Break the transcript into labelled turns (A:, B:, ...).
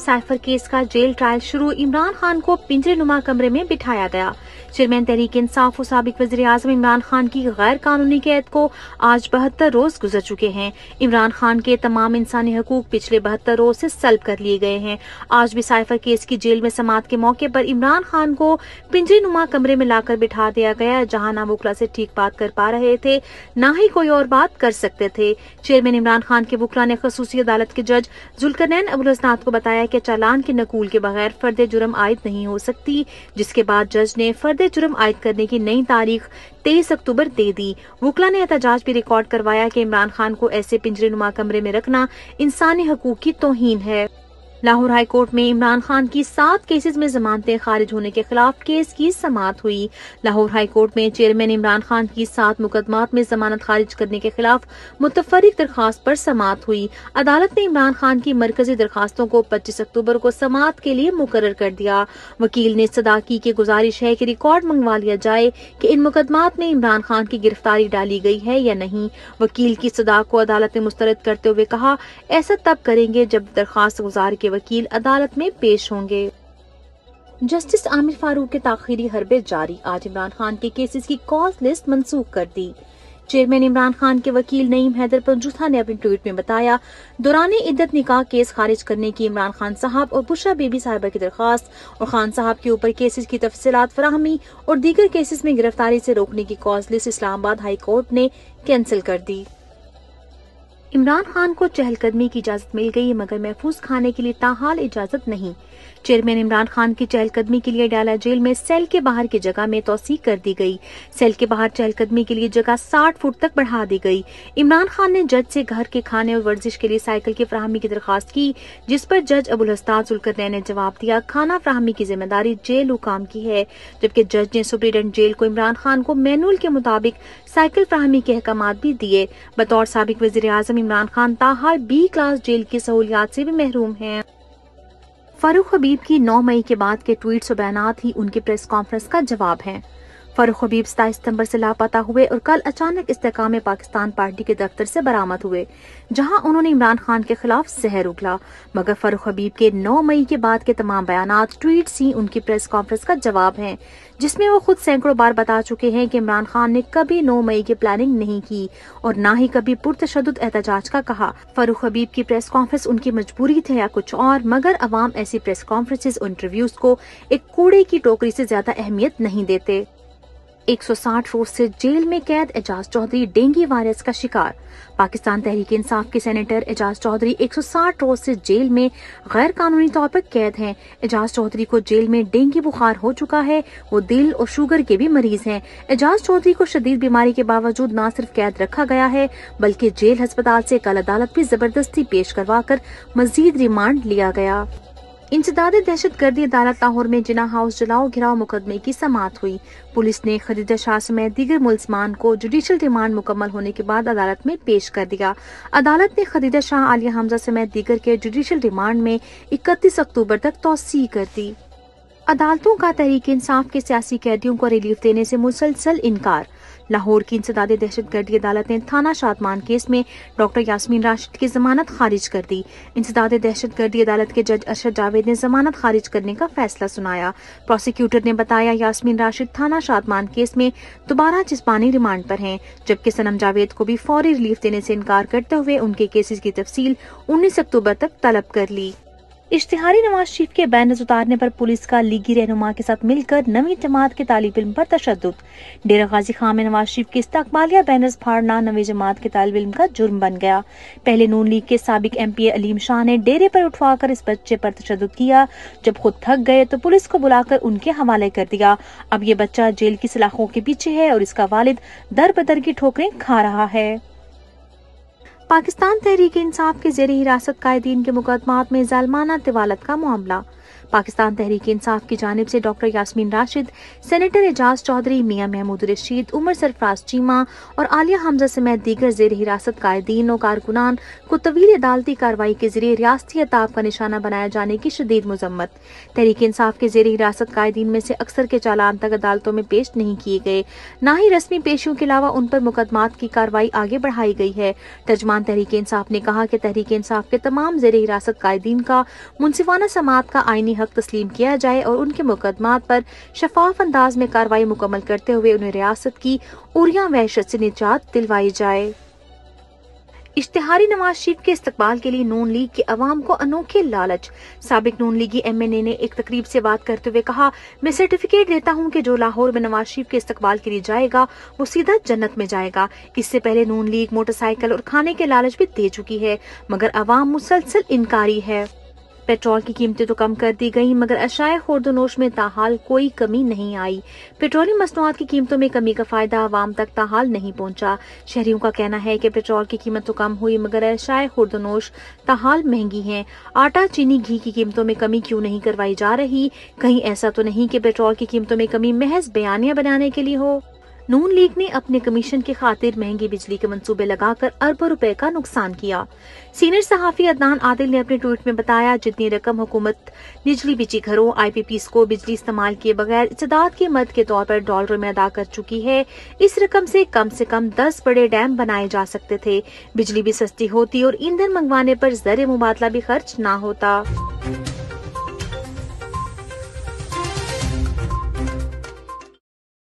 A: Cipher case का jail trial शुरू। इमरान खान को पिंजरे नुमा कमरे में बिठाया गया। चेयरमैन तहरीक इंसाफ और साबिक वज़ीर-ए-आज़म इमरान खान की गैर कानूनी कैद को आज 72 रोज गुजर चुके हैं। इमरान खान के तमाम इंसानी हकूक पिछले 72 रोज से सल्ब कर लिए गए हैं। आज भी साइफर केस की जेल में समाअत के मौके पर इमरान खान को पिंजरे नुमा कमरे में लाकर बिठा दिया गया, जहां ना वुकला से ठीक बात कर पा रहे थे, ना ही कोई और बात कर सकते थे। चेयरमैन इमरान खान के वुकला ने खसूसी अदालत के जज जुल्करनैन अबुल हसनात को बताया कि चालान के नकूल के बगैर फर्द जुर्म आयद नहीं हो सकती, जिसके बाद जज ने फर्द जुर्म आयद करने की नई तारीख 23 अक्टूबर दे दी। वुकला ने एहतजाज भी रिकॉर्ड करवाया कि इमरान खान को ऐसे पिंजरे नुमा कमरे में रखना इंसानी हकूक की तौहीन है। लाहौर हाई कोर्ट में इमरान खान की 7 केसेस में जमानतें खारिज होने के खिलाफ केस की समाअत हुई। लाहौर हाई कोर्ट में चेयरमैन इमरान खान की 7 मुकदमात में जमानत खारिज करने के खिलाफ मुतफर्रिक दरखास्त पर समाअत हुई। अदालत ने इमरान खान की मरकजी दरखास्तों को 25 अक्टूबर को समाअत के लिए मुकर्रर कर दिया। वकील ने सदा की गुजारिश है कि रिकॉर्ड मंगवा लिया जाए कि इन मुकदमात में इमरान खान की गिरफ्तारी डाली गई है या नहीं। वकील की सदा को अदालत ने मुस्तरद करते हुए कहा, ऐसा तब करेंगे जब दरखास्त गुजार के वकील अदालत में पेश होंगे। जस्टिस आमिर फारूक के ताखीरी हरबे जारी। आज इमरान खान के केसेस की कॉज लिस्ट मंसूख कर दी। चेयरमैन इमरान खान के वकील नईम हैदर पंजूथा ने अपने ट्वीट में बताया, दौराने इद्दत निकाह केस खारिज करने की इमरान खान साहब और बुशरा बीबी साहिबा की दरखास्त और खान साहब के ऊपर केसेस की तफसीलात फराहमी और दीगर केसेस में गिरफ्तारी से रोकने की cause list Islamabad high court ने कैंसिल कर दी। इमरान खान को चहलकदमी की इजाजत मिल गई, मगर महफूज खाने के लिए ताहाल इजाजत नहीं। चेयरमैन इमरान खान की चहलकदमी के लिए डाला जेल में सेल के बाहर की जगह में तौसीक कर दी गई। सेल के बाहर चहलकदमी के लिए जगह 60 फुट तक बढ़ा दी गई। इमरान खान ने जज से घर के खाने और वर्जिश के लिए साइकिल की फराहमी की दरखास्त की, जिस पर जज अबुल हसनात जुल्करनैन ने जवाब दिया, खाना फराहमी की जिम्मेदारी जेल हुकाम की है, जबकि जज ने सुप्रीडेंट जेल को इमरान खान को मैनुअल के मुताबिक साइकिल फराहमी के अहकामात भी दिए। बतौर साबिक वज़ीर-ए-आज़म इमरान खान ताहाल B क्लास जेल की सहूलियात से भी महरूम हैं। फारूक हबीब की 9 मई के बाद के ट्वीट्स और बयानात ही उनकी प्रेस कॉन्फ्रेंस का जवाब हैं। फारूक हबीब 27 सितंबर से लापता हुए और कल अचानक इस्तेकाम पाकिस्तान पार्टी के दफ्तर से बरामद हुए, जहां उन्होंने इमरान खान के खिलाफ जहर उगला। मगर फारूक हबीब के 9 मई के बाद के तमाम बयानात, ट्वीट्स ही उनकी प्रेस कॉन्फ्रेंस का जवाब हैं, जिसमें वो खुद सैकड़ों बार बता चुके हैं कि इमरान खान ने कभी 9 मई की प्लानिंग नहीं की और न ही कभी पुरतशद्दुद एहतजाज का कहा। फारूक हबीब की प्रेस कॉन्फ्रेंस उनकी मजबूरी थी या कुछ और, मगर अवाम ऐसी प्रेस कॉन्फ्रेंसेस और इंटरव्यूज को एक कूड़े की टोकरी से ज्यादा अहमियत नहीं देते। 160 रोज से जेल में कैद एजाज चौधरी डेंगू वायरस का शिकार। पाकिस्तान तहरीक इंसाफ के सेनेटर एजाज चौधरी 160 रोज से जेल में गैर कानूनी तौर पर कैद हैं। एजाज चौधरी को जेल में डेंगू बुखार हो चुका है। वो दिल और शुगर के भी मरीज हैं। एजाज चौधरी को शदीद बीमारी के बावजूद न सिर्फ कैद रखा गया है, बल्कि जेल अस्पताल से कल अदालत भी जबरदस्ती पेश करवा कर मजीद रिमांड लिया गया। इंसदादे दहशतगर्दी अदालत लाहौर में जिना हाउस जलाओ घिराव मुकदमे की समाअत हुई। पुलिस ने खदीजा शाह समेत दीगर मुलजमान को जुडिशल रिमांड मुकम्मल होने के बाद अदालत में पेश कर दिया। अदालत ने खदीजा शाह, आलिया हमजा समेत दीगर के जुडिशल रिमांड में 31 अक्टूबर तक तौसीह कर दी। अदालतों का तहरीक इंसाफ के सियासी कैदियों को रिलीफ देने से मुसलसल इनकार। लाहौर की इंसदादे दहशतगर्दी अदालत ने थाना शादमान केस में डॉक्टर यास्मीन राशिद की जमानत खारिज कर दी। इंसदादे दहशतगर्दी अदालत के जज अरशद जावेद ने जमानत खारिज करने का फैसला सुनाया। प्रोसिक्यूटर ने बताया, यास्मीन राशिद थाना शादमान केस में दोबारा जिस्मानी रिमांड पर हैं, जबकि सनम जावेद को भी फौरी रिलीफ देने से इनकार करते हुए उनके केसेस की तफसील 19 अक्टूबर तक तलब कर ली। इश्तिहारी नवाज शरीफ के बैनर्स उतारने पर पुलिस का लीगी रहनुमा के साथ मिलकर नवी जमात के तालिब इल्म पर तशद्दुद। डेरा गाजी खान में नवाज शरीफ के इस्तकबालिया बैनर्स फाड़ना नवी जमात के तालिब इल्म का जुर्म बन गया। पहले नून लीग के साबिक MP अलीम शाह ने डेरे पर उठवाकर इस बच्चे पर तशद्दुद किया। जब खुद थक गए तो पुलिस को बुलाकर उनके हवाले कर दिया। अब ये बच्चा जेल की सलाखों के पीछे है और इसका वालिद दर बदर की ठोकरें खा रहा है। पाकिस्तान तहरीक इंसाफ के ज़ेरे हिरासत कायदीन के मुकदमात में जालमाना तिवालत का मामला। पाकिस्तान तहरीक इंसाफ की जानिब से डॉक्टर यास्मीन राशिद, सेनेटर एजाज चौधरी, मियां महमूद रशीद, उमर सरफराज चीमा और आलिया हमजा समेत दीगर जेर हिरासत कायदीन और कारकुनान को तवील अदालती कार्रवाई के जरिए रियासती अताब का निशाना बनाए जाने की शदीद मजम्मत। तहरीक इंसाफ के जेर हिरासत कायदीन में से अक्सर के चालान तक अदालतों में पेश नहीं किए गए, न ही रस्मी पेशियों के अलावा उन पर मुकदमात की कार्रवाई आगे बढ़ाई गई है। तर्जमान तहरीक इंसाफ ने कहा कि तहरीक इंसाफ के तमाम जेर हिरासत कायदीन का मुंसिफाना समाअत का आईनी हक तस्लीम किया जाए और उनके मुकदमात पर शफाफ अंदाज में कार्रवाई मुकम्मल करते हुए उन्हें रियासत की उरिया वहशत से निजात दिलवाई जाए। इश्तिहारी नवाज शरीफ के इस्तकबाल के लिए नून लीग के अवाम को अनोखे लालच। साबिक नून लीगी MNA ने एक तकरीब से बात करते हुए कहा, मैं सर्टिफिकेट देता हूं कि जो लाहौर में नवाज शरीफ के इस्तकबाल के लिए जाएगा वो सीधा जन्नत में जाएगा। इससे पहले नून लीग मोटरसाइकिल और खाने के लालच भी दे चुकी है, मगर अवाम मुसलसल इनकारी है। पेट्रोल की कीमतें तो कम कर दी गई, मगर अशाए खुर्दनोश में ताहाल कोई कमी नहीं आई। पेट्रोलियम मसनूआत की कीमतों में कमी का फायदा आवाम तक ताहाल नहीं पहुंचा। शहरियों का कहना है कि पेट्रोल की कीमत तो कम हुई, मगर अशाए खुर्दनोश ताहाल महंगी हैं। आटा, चीनी, घी की कीमतों में कमी क्यों नहीं करवाई जा रही? कहीं ऐसा तो नहीं कि पेट्रोल की कीमतों में कमी महज बयानियां बनाने के लिए हो? नून लीग ने अपने कमीशन की खातिर महंगी बिजली के मंसूबे लगाकर अरबों रुपए का नुकसान किया। सीनियर सहाफी अदनान आदिल ने अपने ट्वीट में बताया, जितनी रकम हुकूमत निचली बिची घरों IPPs को बिजली इस्तेमाल किए बगैर इस्तेदाद की मद के तौर पर डॉलरों में अदा कर चुकी है, इस रकम से कम 10 बड़े डैम बनाए जा सकते थे। बिजली भी सस्ती होती और ईंधन मंगवाने पर ज़र मुबादला भी खर्च ना होता।